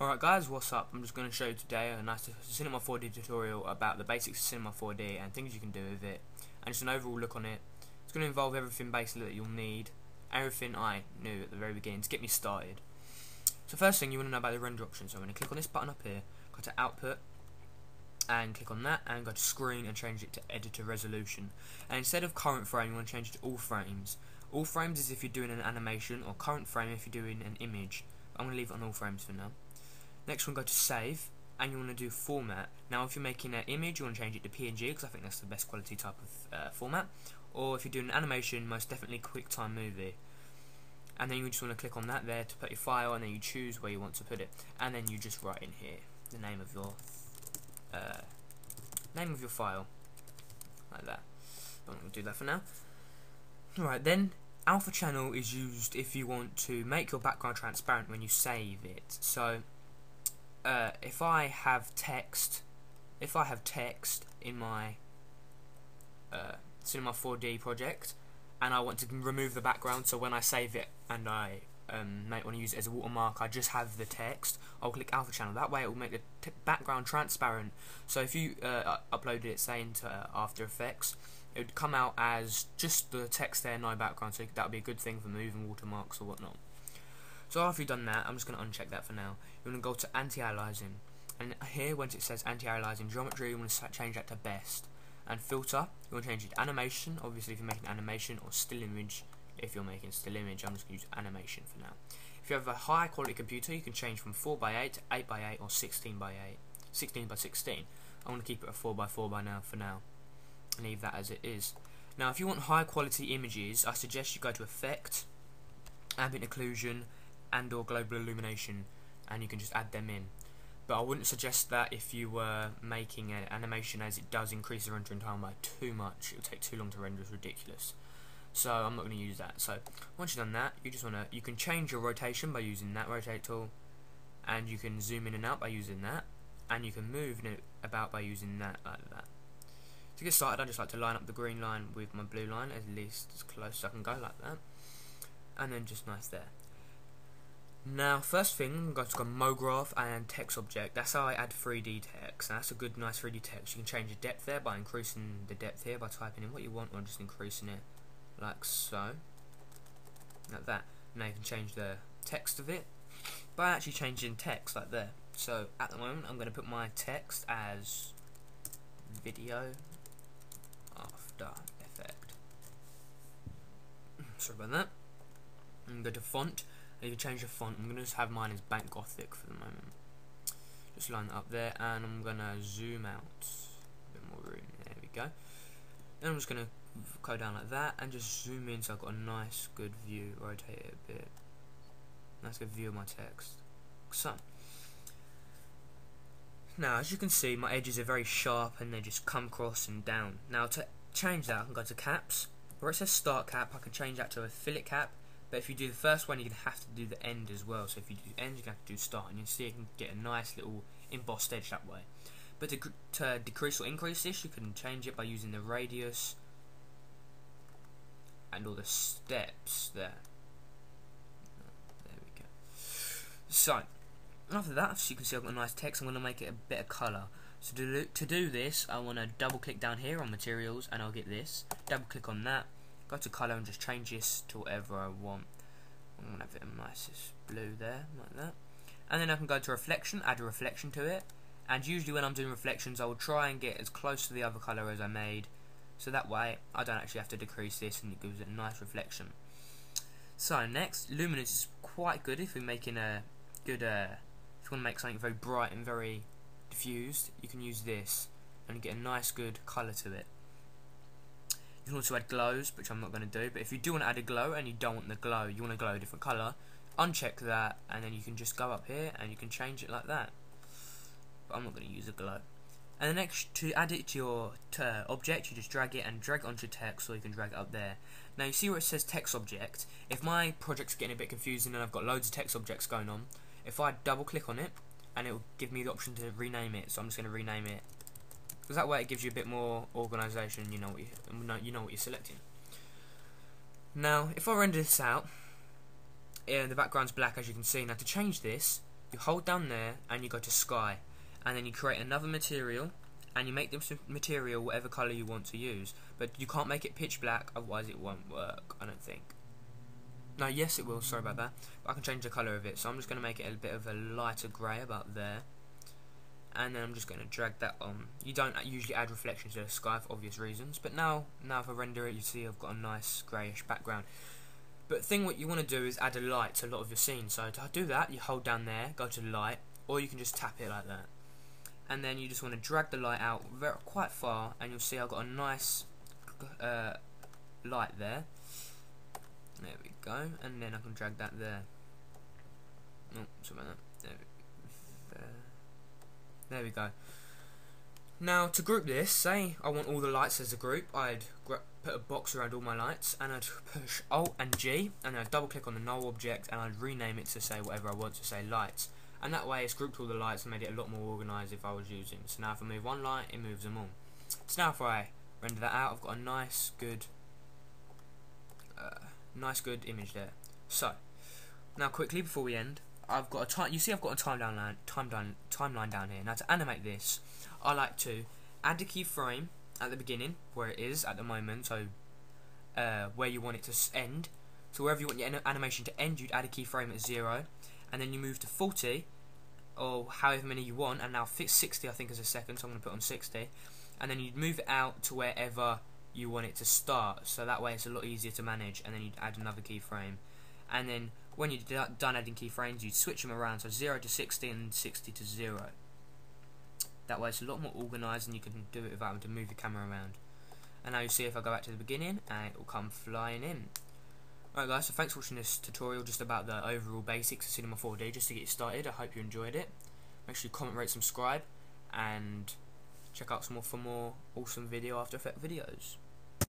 Alright guys, what's up? I'm just going to show you today a nice Cinema4D tutorial about the basics of Cinema 4D and things you can do with it, and just an overall look on it. It's going to involve everything basically that you'll need, everything I knew at the very beginning to get me started. So first thing you want to know about the render options. So I'm going to click on this button up here, go to output, and click on that, and go to screen and change it to editor resolution. And instead of current frame, you want to change it to all frames. All frames is if you're doing an animation, or current frame if you're doing an image. I'm going to leave it on all frames for now. Next one, go to save, and you want to do format. Now if you're making an image, you want to change it to PNG because I think that's the best quality type of format. Or if you're doing an animation, most definitely QuickTime Movie. And then you just want to click on that there to put your file, and then you choose where you want to put it. And then you just write in here the name of your file, like that. I'm not going to do that for now. Alright, then alpha channel is used if you want to make your background transparent when you save it. So if I have text in my Cinema 4D project and I want to remove the background, so when I save it and I might want to use it as a watermark, I just have the text, I'll click alpha channel. That way it will make the background transparent. So if you uploaded it, say, into After Effects, it would come out as just the text there, no background, so that would be a good thing for moving watermarks or whatnot. So after you've done that, I'm just going to uncheck that for now. You want to go to anti-aliasing, and here once it says anti-aliasing geometry, you want to change that to best. And filter, you want to change it to animation, obviously if you're making animation, or still image if you're making still image. I'm just going to use animation for now. If you have a high quality computer, you can change from 4x8 to 8x8 or 16x8, 16x16. I want to keep it a 4x4 by now for now, and leave that as it is. Now if you want high quality images, I suggest you go to Effect, Ambient Occlusion, and or Global Illumination, and you can just add them in. But I wouldn't suggest that if you were making an animation, as it does increase the rendering time by too much. It will take too long to render, it's ridiculous. So I'm not going to use that. So once you've done that, you can change your rotation by using that rotate tool, and you can zoom in and out by using that, and you can move it about by using that, like that. To get started, I just like to line up the green line with my blue line, at least as close as I can go, like that, and then just nice there. Now first thing, I'm going to go MoGraph and text object. That's how I add 3D text, and that's a good nice 3D text. You can change the depth there by increasing the depth here by typing in what you want, or just increasing it like so, like that. Now you can change the text of it by actually changing text like there. So at the moment I'm going to put my text as VideoAfterEffect. Sorry about that. I'm going to font. And you can change the font. I'm going to just have mine as Bank Gothic for the moment. Just line that up there, and I'm going to zoom out a bit more room. There we go. Then I'm just going to go down like that and just zoom in so I've got a nice good view. Rotate it a bit. Nice good view of my text. So now as you can see, my edges are very sharp and they just come across and down. Now to change that, I can go to caps. Where it says start cap, I can change that to a fillet cap. But if you do the first one, you're going to have to do the end as well. So if you do end, you're going to have to do start, and you'll see you can get a nice little embossed edge that way. But to decrease or increase this, you can change it by using the radius and all the steps there. There we go. So after that, so you can see I've got a nice text. I'm going to make it a bit of colour. So to do this, I want to double click down here on materials, and I'll get this. Double click on that. Go to colour and just change this to whatever I want. I'm going to have it a nice blue there, like that. And then I can go to reflection, add a reflection to it. And usually when I'm doing reflections, I will try and get as close to the other colour as I made. So that way, I don't actually have to decrease this, and it gives it a nice reflection. So next, luminance is quite good if you're making a good, if you want to make something very bright and very diffused, you can use this and get a nice good colour to it. You can also add glows, which I'm not going to do, but if you do want to add a glow and you don't want the glow, you want a glow a different colour, uncheck that, and then you can just go up here and you can change it like that. But I'm not going to use a glow. And then next, to add it to your object, you just drag it and drag it onto text, or you can drag it up there. Now you see where it says text object. If my project's getting a bit confusing and I've got loads of text objects going on, if I double click on it, and it will give me the option to rename it, so I'm just going to rename it. Because that way it gives you a bit more organisation. You know what you're selecting. Now, if I render this out, the background's black, as you can see. Now to change this, you hold down there and you go to sky, and then you create another material, and you make this material whatever colour you want to use, but you can't make it pitch black, otherwise it won't work, I don't think. No, yes it will, sorry about that, but I can change the colour of it, so I'm just going to make it a bit of a lighter grey about there, and then I'm just going to drag that on. You don't usually add reflections to the sky for obvious reasons, but now if I render it, you see I've got a nice greyish background. But the thing what you want to do is add a light to a lot of your scenes, so to do that you hold down there, go to light, or you can just tap it like that, and then you just want to drag the light out quite far, and you'll see I've got a nice light there. There we go, and then I can drag that there. Oh, something like that. There we go. Now to group this, say I want all the lights as a group, I'd put a box around all my lights, and I'd push Alt and G, and then I'd double click on the null object, and I'd rename it to say whatever I want to say lights. And that way it's grouped all the lights and made it a lot more organised if I was using. So now if I move one light, it moves them all. So now if I render that out, I've got a nice good image there. So now quickly before we end, I've got a you see I've got a timeline down here. Now to animate this, I like to add a keyframe at the beginning where it is at the moment, so where you want it to end. So wherever you want your animation to end, you'd add a keyframe at 0, and then you move to 40 or however many you want, and now 60 I think is a second, so I'm going to put on 60, and then you'd move it out to wherever you want it to start, so that way it's a lot easier to manage, and then you'd add another keyframe, and then when you're done adding keyframes, you'd switch them around, so 0 to 60 and 60 to 0. That way it's a lot more organised, and you can do it without having to move your camera around. And now you see if I go back to the beginning, and it will come flying in. Alright guys, so thanks for watching this tutorial just about the overall basics of Cinema4D, just to get you started. I hope you enjoyed it. Make sure you comment, rate, subscribe, and check out some more for more awesome Video After Effects videos.